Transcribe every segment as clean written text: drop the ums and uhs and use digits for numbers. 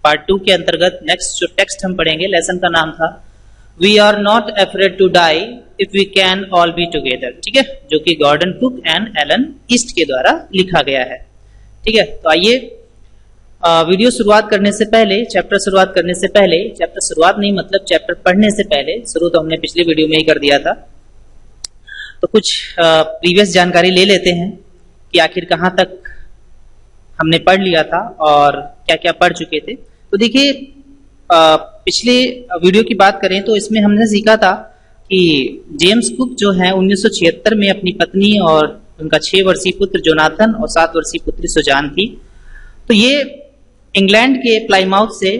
Part 2 के अंतर्गत next जो टेक्स्ट हम पढ़ेंगे, लेसन का नाम था we are not afraid to die if we can all be together. ठीक है, जो कि Gordon Cook and Alan East के द्वारा लिखा गया है। ठीक है, तो आइए वीडियो शुरुआत करने से पहले, चैप्टर शुरुआत करने से पहले, चैप्टर शुरुआत नहीं मतलब चैप्टर पढ़ने से पहले, शुरू तो हमने पिछले वीडियो में ही कर दिया था, तो कुछ प्रीवियस जानकारी ले लेते हैं कि आखिर कहां तक हमने पढ़ लिया था और क्या क्या पढ़ चुके थे। तो देखिए, पिछले वीडियो की बात करें तो इसमें हमने सीखा था कि जेम्स कुक जो है 1976 में अपनी पत्नी और उनका 6 वर्षीय पुत्र जोनाथन और 7 वर्षीय पुत्री सुजान थी, तो ये इंग्लैंड के प्लाईमाउथ से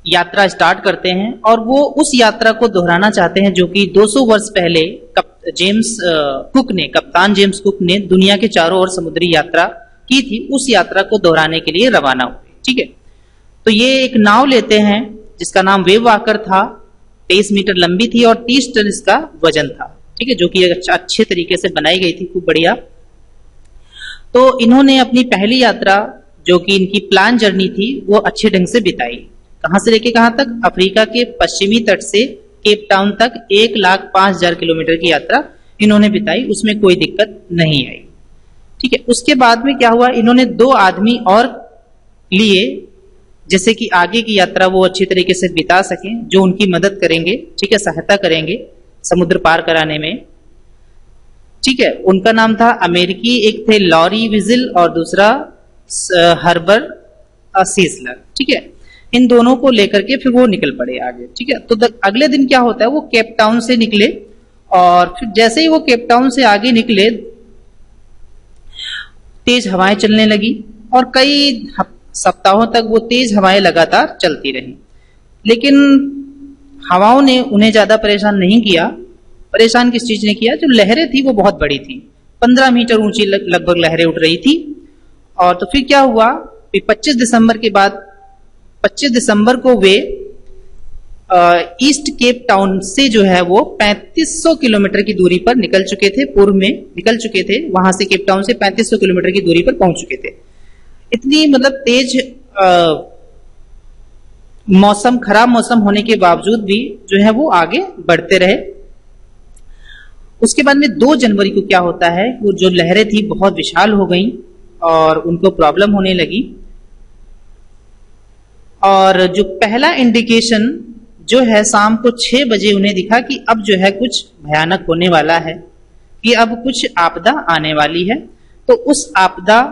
यात्रा स्टार्ट करते हैं और वो उस यात्रा को दोहराना चाहते हैं जो कि 200 वर्ष पहले कप्तान जेम्स कुक ने दुनिया के चारों ओर समुद्री यात्रा की थी। उस यात्रा को दोहराने के लिए रवाना हुए। ठीक है, तो ये एक नाव लेते हैं जिसका नाम वेव वाकर था, 23 मीटर लंबी थी और 30 टन इसका वजन था। ठीक है, जो कि अच्छे तरीके से बनाई गई थी, खूब बढ़िया। तो इन्होंने अपनी पहली यात्रा जो कि इनकी प्लान जर्नी थी वो अच्छे ढंग से बिताई। कहां से लेके कहां तक? अफ्रीका के पश्चिमी तट से केप टाउन तक 1,05,000 किलोमीटर की यात्रा इन्होंने बिताई, उसमें कोई दिक्कत नहीं आई। ठीक है, उसके बाद में क्या हुआ, इन्होंने 2 आदमी और लिए जैसे कि आगे की यात्रा वो अच्छी तरीके से बिता सकें, जो उनकी मदद करेंगे। ठीक है, सहायता करेंगे समुद्र पार कराने में। ठीक है, उनका नाम था अमेरिकी, एक थे लॉरी विजिल और दूसरा हर्बर सीसलर। ठीक है, इन दोनों को लेकर के फिर वो निकल पड़े आगे। ठीक है, तो अगले दिन क्या होता है, वो केप टाउन से निकले और फिर जैसे ही वो केप टाउन से आगे निकले तेज हवाएं चलने लगी और कई सप्ताहों तक वो तेज हवाएं लगातार चलती रही, लेकिन हवाओं ने उन्हें ज्यादा परेशान नहीं किया। परेशान किस चीज ने किया? जो लहरें थी वो बहुत बड़ी थी, 15 मीटर ऊंची लगभग लहरें उठ रही थी। और तो फिर क्या हुआ, 25 दिसंबर के बाद 25 दिसंबर को वे ईस्ट केप टाउन से जो है वो 3500 किलोमीटर की दूरी पर निकल चुके थे, पूर्व में निकल चुके थे, वहां से केप टाउन से 3500 किलोमीटर की दूरी पर पहुंच चुके थे। इतनी मतलब तेज मौसम, खराब मौसम होने के बावजूद भी जो है वो आगे बढ़ते रहे। उसके बाद में 2 जनवरी को क्या होता है, वो जो लहरें थी बहुत विशाल हो गई और उनको प्रॉब्लम होने लगी। और जो पहला इंडिकेशन जो है शाम को 6 बजे उन्हें दिखा कि अब जो है कुछ भयानक होने वाला है, कि अब कुछ आपदा आने वाली है। तो उस आपदा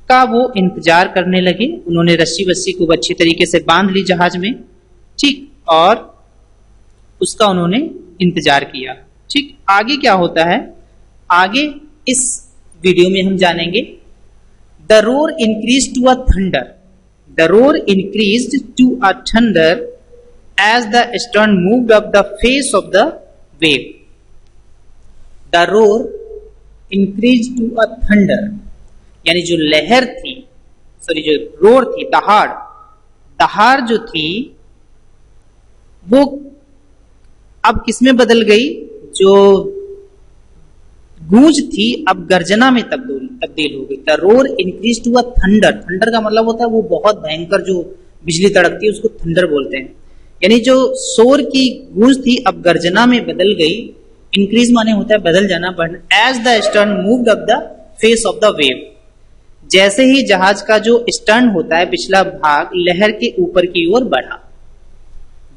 का वो इंतजार करने लगे। उन्होंने रस्सी वस्सी को अच्छी तरीके से बांध ली जहाज में। ठीक, और उसका उन्होंने इंतजार किया। ठीक, आगे क्या होता है, आगे इस वीडियो में हम जानेंगे। The roar increase to a thunder, the roar increase to a thunder as the stern moved up the face of the wave. The roar increased to a thunder, यानी जो लहर थी, सॉरी जो रोर थी, दहाड़ जो थी वो अब किसमें बदल गई? जो गूंज थी अब गर्जना में तब्दील हो गई। The roar increase to a thunder, thunder का मतलब होता है वो बहुत भयंकर जो बिजली तड़कती है उसको थंडर बोलते हैं। यानी जो शोर की गूंज थी अब गर्जना में बदल गई। इंक्रीज माने होता है बदल जाना, बढ़ना। As the stern moved up the face of the wave, जैसे ही जहाज का जो स्टर्न होता है पिछला भाग लहर के ऊपर की ओर बढ़ा,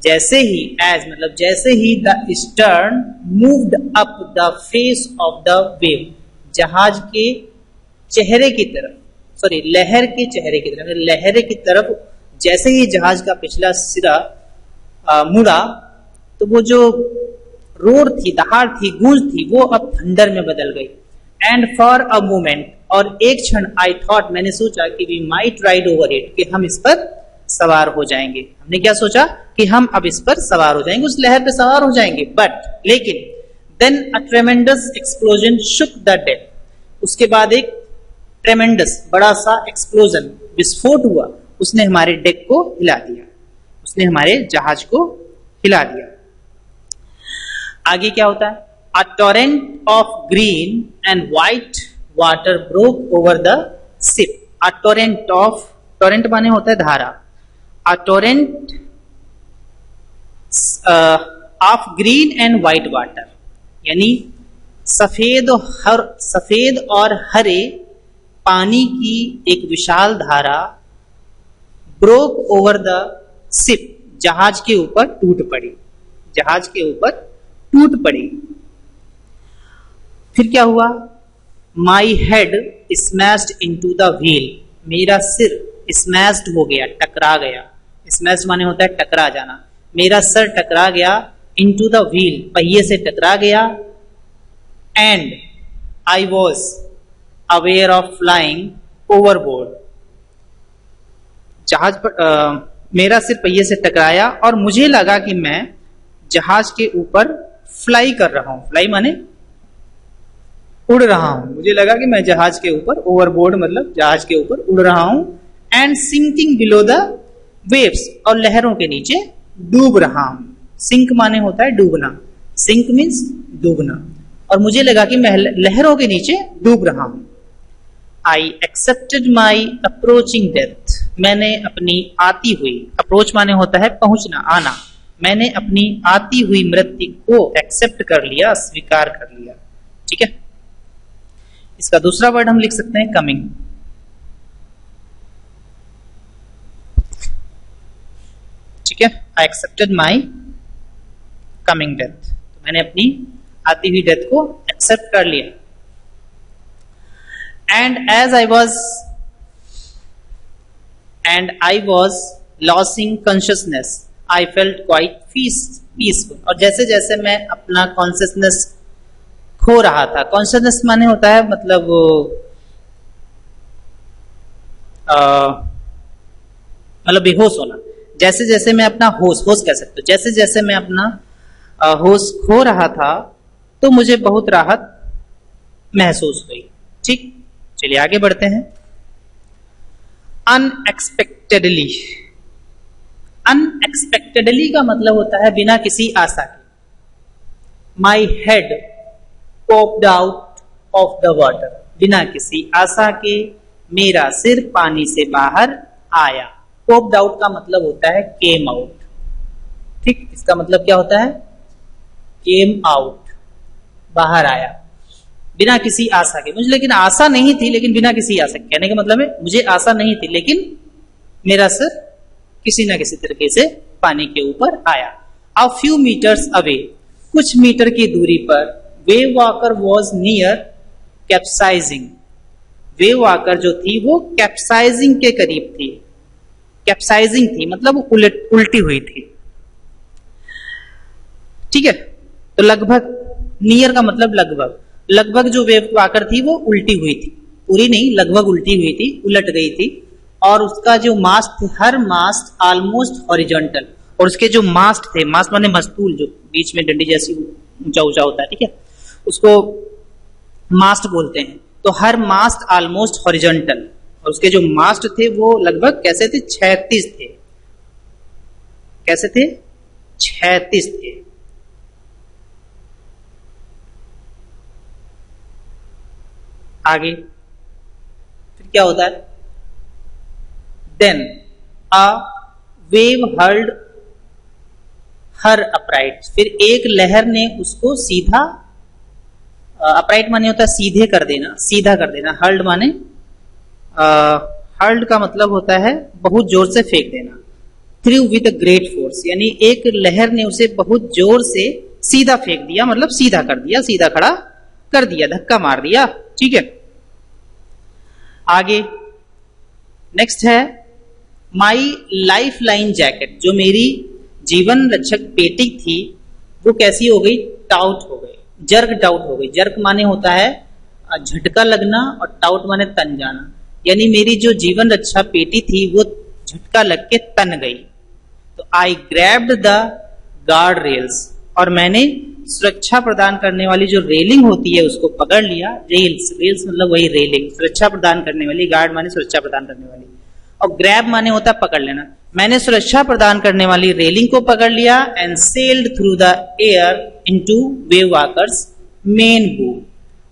जैसे ही एज मतलब जैसे ही the stern moved up the face of the wave, जहाज के चेहरे की तरफ, सॉरी लहर के चेहरे की तरफ, लहर की तरफ जैसे ही जहाज का पिछला सिरा मुड़ा तो वो जो रोर थी, दहाड़ थी, गूंज थी, वो अब थंडर में बदल गई। एंड फॉर अ मोमेंट, और एक क्षण, आई थॉट, मैंने सोचा कि we might ride over it, कि हम इस पर सवार हो जाएंगे। हमने क्या सोचा कि हम अब इस पर सवार हो जाएंगे, उस लहर पे सवार हो जाएंगे। बट लेकिन then a tremendous explosion shook the deck, उसके बाद एक ट्रेमेंडस बड़ा सा एक्सप्लोजन, विस्फोट हुआ, उसने हमारे डेक को हिला दिया, उसने हमारे जहाज को हिला दिया। आगे क्या होता है? A torrent of green and white water broke over the ship. A torrent of torrent माने होता है धारा। A torrent of green and white water, यानी सफेद और हरे पानी की एक विशाल धारा ब्रोक ओवर द शिप, जहाज के ऊपर टूट पड़ी, जहाज के ऊपर टूट पड़ी। फिर क्या हुआ? My head smashed into the wheel, मेरा सिर स्मैश्ड हो गया, टकरा गया। स्मैश्ड माने होता है टकरा जाना। मेरा सर टकरा गया इनटू द व्हील, पहिए से टकरा गया। And I was aware of flying overboard, जहाज पर मेरा सिर पहिए से टकराया और मुझे लगा कि मैं जहाज के ऊपर फ्लाई कर रहा हूं। फ्लाई माने उड़ रहा हूं। मुझे लगा कि मैं जहाज के ऊपर, ओवरबोर्ड मतलब जहाज के ऊपर उड़ रहा हूं। And sinking below the waves, और लहरों के नीचे डूब रहा हूं। सिंक माने होता है डूबना, सिंक मीन्स डूबना, और मुझे लगा कि मैं लहरों के नीचे डूब रहा हूं। I accepted my approaching death, मैंने अपनी आती हुई, अप्रोच माने होता है पहुंचना, आना, मैंने अपनी आती हुई मृत्यु को एक्सेप्ट कर लिया, स्वीकार कर लिया। ठीक है, इसका दूसरा वर्ड हम लिख सकते हैं कमिंग। ठीक है, I accepted my coming death, तो मैंने अपनी आती हुई डेथ को एक्सेप्ट कर लिया। And as I was losing consciousness, I felt quite peaceful. और जैसे जैसे मैं अपना कॉन्शियसनेस खो रहा था, कॉन्शियसनेस माने होता है मतलब बेहोश होना। जैसे जैसे मैं अपना होश कह सकते हो, जैसे जैसे मैं अपना होश खो रहा था तो मुझे बहुत राहत महसूस हुई। ठीक, चलिए आगे बढ़ते हैं। अनएक्सपेक्टेडली, अनएक्सपेक्टेडली का मतलब होता है बिना किसी आशा के। My head popped out of the water, बिना किसी आशा के मेरा सिर पानी से बाहर आया। पॉप्ड आउट का मतलब होता है केम आउट। ठीक, इसका मतलब क्या होता है? केम आउट, बाहर आया, बिना किसी आशा के। मुझे लेकिन आशा नहीं थी, लेकिन बिना किसी आशा के, कहने का मतलब है मुझे आशा नहीं थी लेकिन मेरा सिर किसी ना किसी तरीके से पानी के ऊपर आया। अ फ्यू मीटर्स अवे, कुछ मीटर की दूरी पर, wave walker was near capsizing, wave walker जो थी वो कैप्साइजिंग के करीब थी। कैप्साइजिंग थी मतलब उल्टी हुई थी। ठीक है, तो लगभग, नियर का मतलब लगभग, लगभग जो वेव वॉकर थी वो उल्टी हुई थी, पूरी नहीं, लगभग उल्टी हुई थी, उलट गई थी। और उसका जो मास्ट थे, हर मास्ट ऑलमोस्ट हॉरिजॉन्टल, और उसके जो मास्ट थे, मास्ट माने मस्तूल, जो बीच में डंडी जैसी ऊंचा ऊंचा होता है, ठीक है, उसको मास्ट बोलते हैं। तो हर मास्ट ऑलमोस्ट हॉरिजॉन्टल, और उसके जो मास्ट थे वो लगभग कैसे थे? 36 थे। कैसे थे? 36 थे। आगे फिर क्या होता है? Then a wave hurled her upright, फिर एक लहर ने उसको सीधा, अपराइट माने होता है सीधे कर देना, सीधा कर देना। हर्ल्ड माने, हर्ल्ड का मतलब होता है बहुत जोर से फेंक देना। थ्रू विद ग्रेट फोर्स, यानी एक लहर ने उसे बहुत जोर से सीधा फेंक दिया, मतलब सीधा कर दिया, सीधा खड़ा कर दिया, धक्का मार दिया। ठीक है, आगे नेक्स्ट है माई लाइफ लाइन जैकेट, जो मेरी जीवन रक्षक पेटी थी वो कैसी हो गई? टाउट हो गई, जर्क टाउट हो गई। जर्क माने होता है झटका लगना, और टाउट माने तन जाना, यानी मेरी जो जीवन रक्षा पेटी थी वो झटका लग के तन गई। तो आई ग्रैब्ड द गार्ड रेल्स, और मैंने सुरक्षा प्रदान करने वाली जो रेलिंग होती है उसको पकड़ लिया। रेल्स, रेल्स मतलब वही रेलिंग, सुरक्षा प्रदान करने वाली, गार्ड माने सुरक्षा प्रदान करने वाली, और ग्रैब माने होता है पकड़ लेना। मैंने सुरक्षा प्रदान करने वाली रेलिंग को पकड़ लिया। And sailed through the air into wave walkers main boom,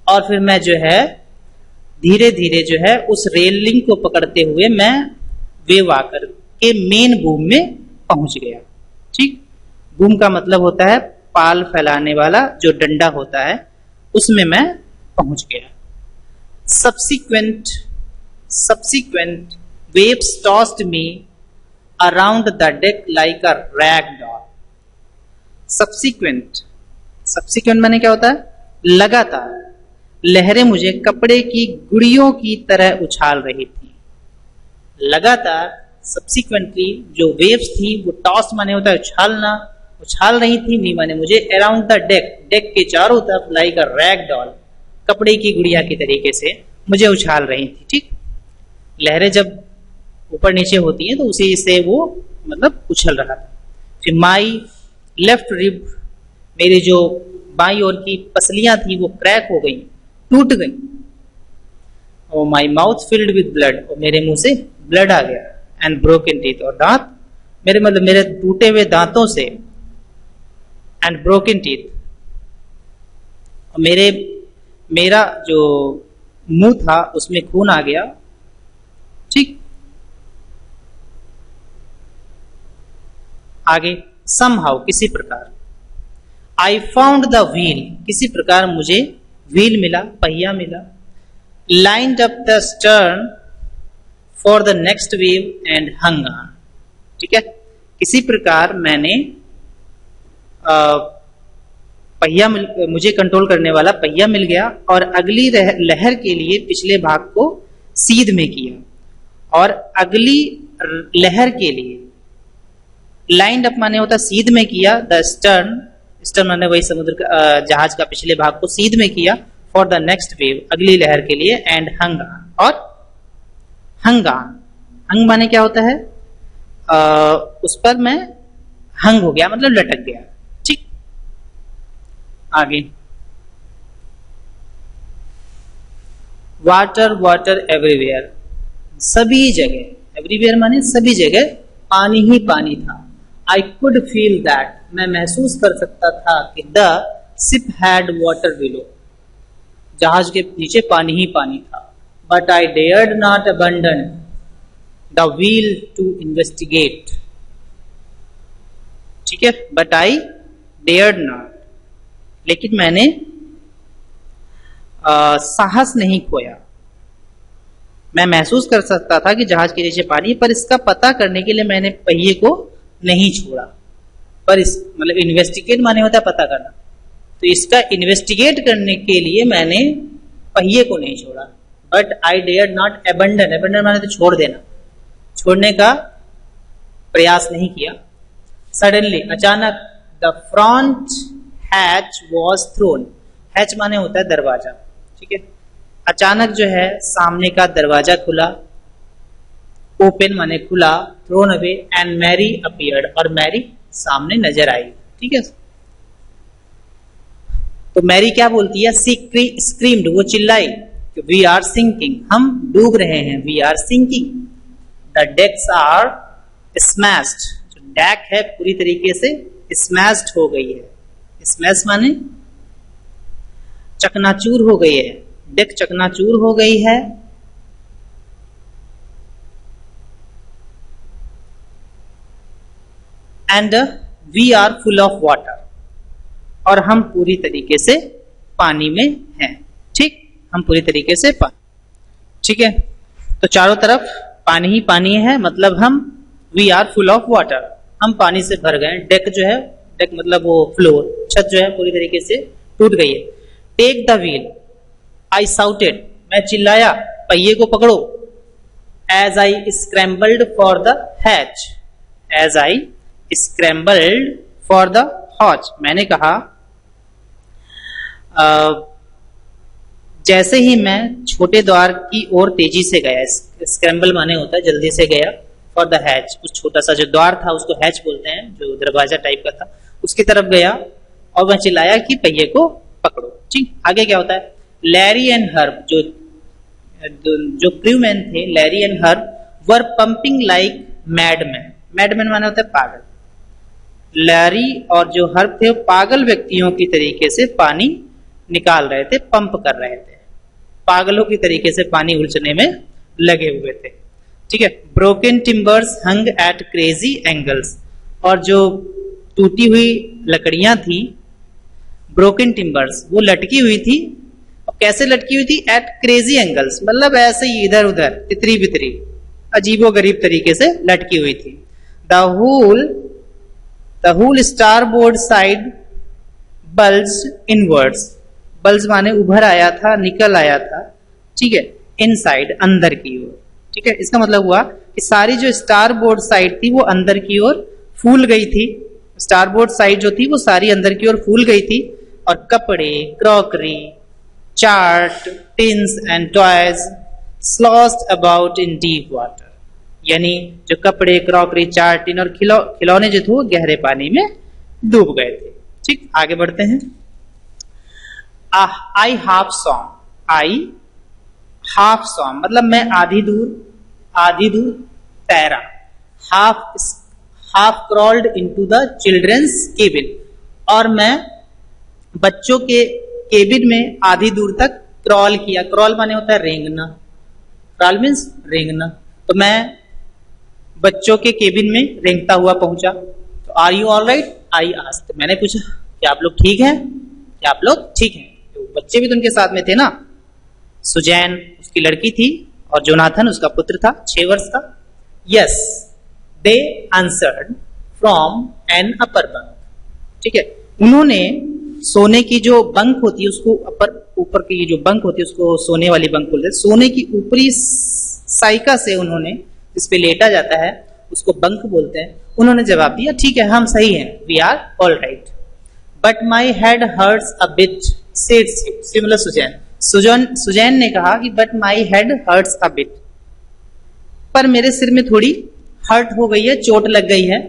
और फिर मैं जो है धीरे धीरे जो है उस रेलिंग को पकड़ते हुए मैं वेव आकर के मेन बूम में पहुंच गया। ठीक, बूम का मतलब होता है पाल फैलाने वाला जो डंडा होता है, उसमें मैं पहुंच गया। Subsequent waves tossed me around the deck like a rag doll. Subsequent माने क्या होता है? लगातार लहरें मुझे कपड़े की गुड़ियों की तरह उछाल रही थी। लगातार सब्सिक्वेंटली जो वेव्स थी वो टॉस माने होता है उछालना, उछाल रही थी। मी माने मुझे अराउंड द डेक, डेक के चारों तरफ लाइक अ रैग डॉल, कपड़े की गुड़िया की तरीके से मुझे उछाल रही थी। ठीक, लहरें जब ऊपर नीचे होती हैं तो उसी से वो मतलब उछल रहा था। फिर माई लेफ्ट रिब, मेरी जो बाई ओर की पसलियां थी वो क्रैक हो गई, टूट गई। और my mouth filled with blood, और मेरे मुंह से ब्लड आ गया। एंड ब्रोकन टीथ, और दांत मेरे मतलब मेरे टूटे हुए दांतों से। एंड ब्रोकन टीथ, और मेरा जो मुंह था उसमें खून आ गया। ठीक, आगे समहाउ, किसी प्रकार। आई फाउंड द व्हील, किसी प्रकार मुझे व्हील मिला, पहिया मिला। Lined up the stern for the next wave and hung on. ठीक है, किसी प्रकार मैंने पहिया मुझे कंट्रोल करने वाला पहिया मिल गया और अगली लहर के लिए पिछले भाग को सीध में किया, और अगली लहर के लिए लाइंड अप माने होता सीध में किया। द स्टर्न, स्टर्न माने वही समुद्र का जहाज का पिछले भाग को सीध में किया। फॉर द नेक्स्ट वेव, अगली लहर के लिए। एंड हंग ऑन, और हंग ऑन, हंग माने क्या होता है? उस पर मैं हंग हो गया, मतलब लटक गया। ठीक, आगे वाटर वाटर एवरीवेयर, सभी जगह, एवरीवेयर माने सभी जगह पानी ही पानी था। आई कुड फील दैट, मैं महसूस कर सकता था कि the ship had water below, जहाज के नीचे पानी ही पानी था। But I dared not abandon the wheel to investigate. ठीक है, बट आई डेयर्ड नॉट, लेकिन मैंने साहस नहीं खोया। मैं महसूस कर सकता था कि जहाज के नीचे पानी, पर इसका पता करने के लिए मैंने पहिए को नहीं छोड़ा। पर इस मतलब इन्वेस्टिगेट माने होता है पता करना, तो इसका इन्वेस्टिगेट करने के लिए मैंने पहिए को नहीं छोड़ा। But I dare not abandon, abandon माने तो छोड़ देना, छोड़ने का प्रयास नहीं किया। सडनली, अचानक, the front hatch was throne, hatch माने होता है दरवाजा। ठीक है, अचानक जो है सामने का दरवाजा खुला, ओपन माने खुला, thrown away, and Mary appeared, और मैरी सामने नजर आई। ठीक है, तो मैरी क्या बोलती है? स्क्रीम्ड, वो चिल्लाई, वी आर सिंकिंग, हम डूब रहे हैं। We are sinking, the decks are smashed, जो डेक है पूरी तरीके से स्मैश्ड हो गई है। स्मैश माने चकनाचूर हो गई है, डेक चकनाचूर हो गई है। And we are full of water, और हम पूरी तरीके से पानी में हैं। ठीक, हम पूरी तरीके से पानी। ठीक है, तो चारों तरफ पानी ही पानी है, मतलब हम we are full of water, हम पानी से भर गए। डेक जो है, डेक मतलब वो फ्लोर, छत जो है पूरी तरीके से टूट गई है। Take the wheel, I shouted, मैं चिल्लाया, पहिए को पकड़ो। As I scrambled for the hatch, as I scrambled for the hatch, मैंने कहा जैसे ही मैं छोटे द्वार की ओर तेजी से गया। स्क्रैम्बल माने होता है जल्दी से गया। फॉर द हैच, उस छोटा सा जो द्वार था उसको हैच बोलते हैं, जो दरवाजा टाइप का था, उसकी तरफ गया और मैं चिल्लाया कि पहिए को पकड़ो। ठीक, आगे क्या होता है? लैरी एंड हर्ब, जो क्रूमैन थे, Larry and Herb, were pumping like madman. Madman माने होता है पागल। लैरी और जो हर्ब थे पागल व्यक्तियों की तरीके से पानी निकाल रहे थे, पंप कर रहे थे, पागलों की तरीके से पानी उलझने में लगे हुए थे। ठीक है। ब्रोकन टिम्बर्स हंग एट क्रेजी एंगल्स, और जो टूटी हुई लकड़ियां थी, ब्रोकन टिम्बर्स, वो लटकी हुई थी। और कैसे लटकी हुई थी? एट क्रेजी एंगल्स, मतलब ऐसे ही इधर उधर तितरी बितरी अजीबो गरीब तरीके से लटकी हुई थी। The whole starboard side bulge inwards, bulge माने उभर आया था, निकल आया था, ठीक है, इनसाइड अंदर की ओर, ठीक है। इसका मतलब हुआ कि सारी जो स्टारबोर्ड साइड थी वो अंदर की ओर फूल गई थी। स्टारबोर्ड साइड जो थी वो सारी अंदर की ओर फूल गई थी, और कपड़े, crockery, chart, tins and toys sloshed about in deep water, यानी जो कपड़े, क्रॉकरी, चार्ट, टिन और खिलौने जो थे वो गहरे पानी में डूब गए थे। ठीक, आगे बढ़ते हैं। I half swam, I half swam मतलब मैं आधी दूर तैरा। Half crawled into the children's cabin, और मैं बच्चों के केबिन में आधी दूर तक क्रॉल किया। क्रॉल माने होता है रेंगना, क्रॉल मीन्स रेंगना। तो मैं बच्चों के केबिन में रेंगता हुआ पहुंचा। तो are you all right, I asked, मैंने पूछा क्या आप लोग ठीक हैं, क्या आप लोग ठीक हैं? तो बच्चे भी तो उनके साथ में थे ना। सुजैन उसकी लड़की थी और जोनाथन उसका पुत्र था 6 वर्ष का। Yes they answered from an upper bunk, ठीक है, उन्होंने सोने की जो बंक होती है उसको ऊपर की जो बंक होती है उसको सोने वाली बंक बोलते हैं। सोने की ऊपरी साइका से उन्होंने, जिस पे लेटा जाता है उसको बंक बोलते हैं, उन्होंने जवाब दिया ठीक है हम सही हैं, we are all right. But my head hurts a bit, said similar Susan ने कहा कि but my head hurts a bit, पर मेरे सिर में थोड़ी हर्ट हो गई है, चोट लग गई है।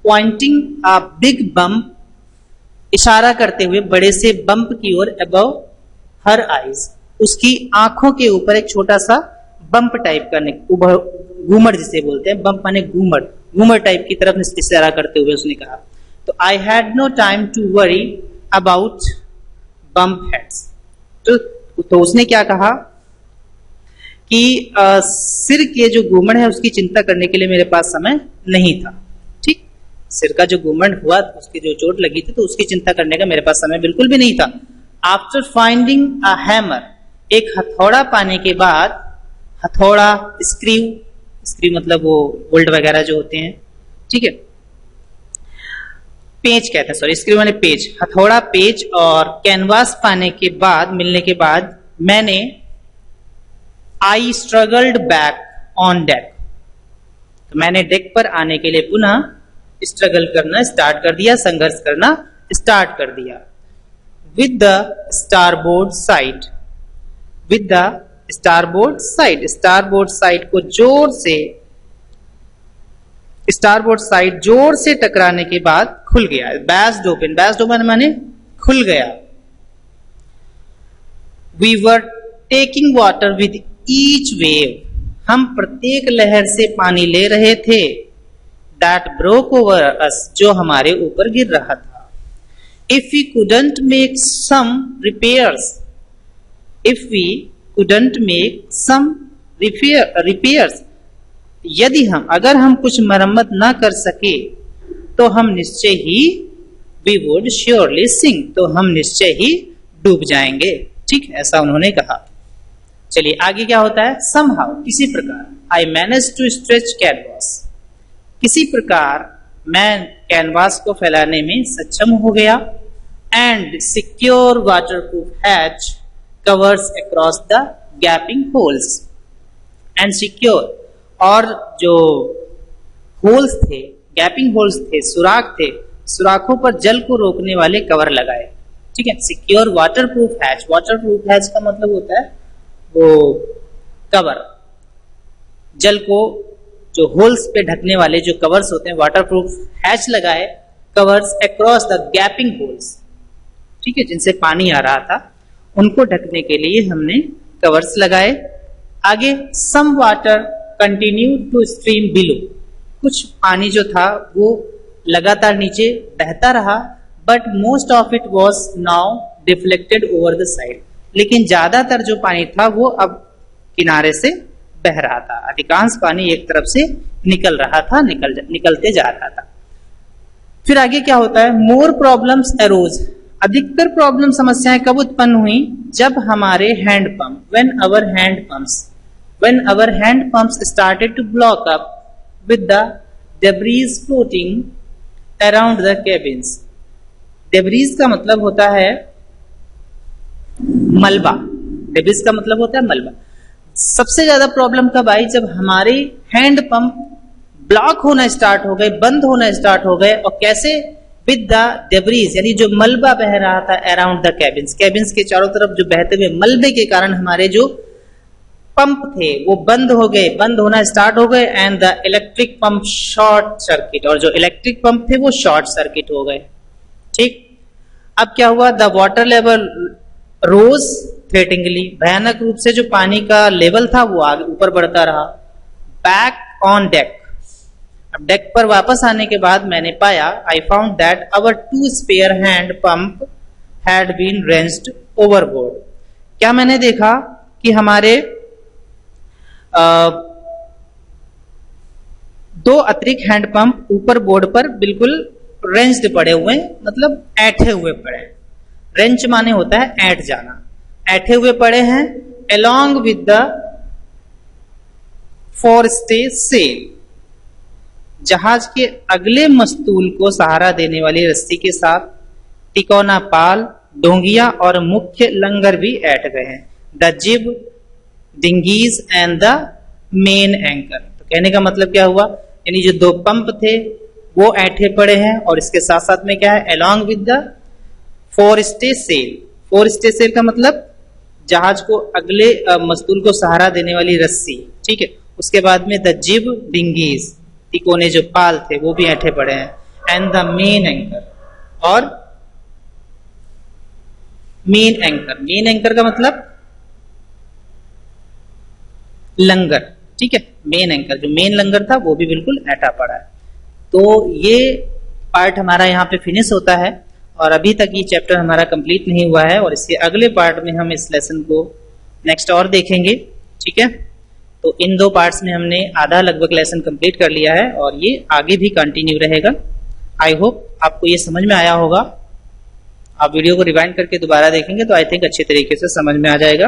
पॉइंटिंग अ बिग बम्प, इशारा करते हुए बड़े से बम्प की ओर, अबव हर आईज, उसकी आंखों के ऊपर एक छोटा सा बम्प टाइप का, घूमर जिसे बोलते हैं, बम्प माने घूमर टाइप की तरफ इशारा करते हुए उसने कहा। तो I had no time to worry about bump heads, तो उसने क्या कहा कि सिर के जो घूमड़ है उसकी चिंता करने के लिए मेरे पास समय नहीं था। ठीक, सिर का जो घूमड़ हुआ, उसकी जो चोट लगी थी, तो उसकी चिंता करने का मेरे पास समय बिल्कुल भी नहीं था। आफ्टर फाइंडिंग अ हैमर, एक हथौड़ा पाने के बाद, हथौड़ा स्क्रू मतलब वो बोल्ट वगैरह जो होते हैं, ठीक है, पेज कहते हैं, सॉरी स्क्रू माने पेज, हथौड़ा, पेज और कैनवास पाने के बाद, मिलने के बाद मैंने आई स्ट्रगल्ड बैक ऑन डेक, तो मैंने डेक पर आने के लिए पुनः स्ट्रगल करना स्टार्ट कर दिया, संघर्ष करना स्टार्ट कर दिया। With the starboard side, with the starboard side, starboard side को जोर से, स्टारबोर्ड साइड जोर से टकराने के बाद खुल गया। बैस्ड ओपन, बैस्ड ओपन माने खुल गया। We were taking water with each wave, हम प्रत्येक लहर से पानी ले रहे थे। दैट ब्रोक ओवर अस, जो हमारे ऊपर गिर रहा था। If we couldn't make some repairs, if we couldn't make some repairs, यदि हम, अगर हम कुछ मरम्मत ना कर सके तो हम निश्चय ही, we would surely sink, तो हम निश्चय ही डूब जाएंगे। ठीक, ऐसा उन्होंने कहा। चलिए आगे क्या होता है। somehow, किसी प्रकार, I managed to stretch canvas, किसी प्रकार मैं कैनवास को फैलाने में सक्षम हो गया। and secure waterproof hatch covers across the gaping holes, and secure, और जो होल्स थे, गैपिंग होल्स थे, सुराख थे, सुराखों पर जल को रोकने वाले कवर लगाए। ठीक है, secure waterproof hatch, waterproof hatch का मतलब होता है वो कवर, जल को जो होल्स पे ढकने वाले जो कवर्स होते हैं, वाटरप्रूफ हैच लगाए, covers across the gapping holes, ठीक है, जिनसे पानी आ रहा था उनको ढकने के लिए हमने कवर्स लगाए। आगे some water continue to stream below, कुछ पानी जो था वो लगातार नीचे बहता रहा। But most of it was now deflected over the side, लेकिन ज्यादातर जो पानी था वो अब किनारे से बह रहा था, अधिकांश पानी एक तरफ से निकल रहा था, निकलते जा रहा था। फिर आगे क्या होता है, मोर प्रॉब्लम्स अरोज, अधिकतर प्रॉब्लम समस्याएं कब उत्पन्न हुई, जब हमारे handpump, when our hand pumps started to block up with the debris floating around the cabins। debris का मतलब होता है मलबा, debris का मतलब होता है मलबा। सबसे ज्यादा प्रॉब्लम कब आई, जब हमारे हैंड पंप ब्लॉक होना स्टार्ट हो गए, बंद होना स्टार्ट हो गए। और कैसे, विद द डेब्रीज, यानी जो मलबा बह रहा था अराउंड द कैबिन्स, कैबिन्स के चारों तरफ जो बहते हुए मलबे के कारण हमारे जो पंप थे वो बंद हो गए, बंद होना स्टार्ट हो गए। And the electric pump short circuit, और जो इलेक्ट्रिक पंप थे वो शॉर्ट सर्किट हो गए। ठीक, अब क्या हुआ, the water level rose threateningly, भयानक रूप से जो पानी का लेवल था वो आगे ऊपर बढ़ता रहा। बैक ऑन डेक, अब डेक पर वापस आने के बाद मैंने पाया, I found that our 2 spare hand pump had been ranged overboard. क्या मैंने देखा कि हमारे 2 अतिरिक्त हैंड पंप ऊपर बोर्ड पर बिल्कुल रेंज्ड पड़े हुए, मतलब ऐठे हुए पड़े। रेंच माने होता है ऐठ जाना, ऐठे हुए पड़े हैं। along with the forestay sail, जहाज के अगले मस्तूल को सहारा देने वाली रस्सी के साथ तिकोना पाल, डोंगिया और मुख्य लंगर भी ऐठ गए हैं। द जिब, डिंगीज एंड द मेन एंकर। तो कहने का मतलब क्या हुआ, यानी जो 2 पंप थे वो ऐठे पड़े हैं, और इसके साथ साथ में क्या है, along with the forestay sail। forestay sail का मतलब जहाज को अगले मस्तूल को सहारा देने वाली रस्सी, ठीक है। उसके बाद में द जिब, डिंगीज, तिकोने जो पाल थे वो भी ऐठे पड़े हैं। एंड द मेन एंकर, और मेन एंकर, मेन एंकर का मतलब लंगर, ठीक है। मेन एंकर, जो मेन लंगर था वो भी बिल्कुल ऐठा पड़ा है। तो ये पार्ट हमारा यहाँ पे फिनिश होता है, और अभी तक ये चैप्टर हमारा कंप्लीट नहीं हुआ है, और इसके अगले पार्ट में हम इस लेसन को नेक्स्ट और देखेंगे, ठीक है। तो इन 2 पार्ट्स में हमने आधा लगभग लेसन कंप्लीट कर लिया है, और ये आगे भी कंटिन्यू रहेगा। आई होप आपको ये समझ में आया होगा। आप वीडियो को रिवाइंड करके दोबारा देखेंगे तो आई थिंक अच्छे तरीके से समझ में आ जाएगा।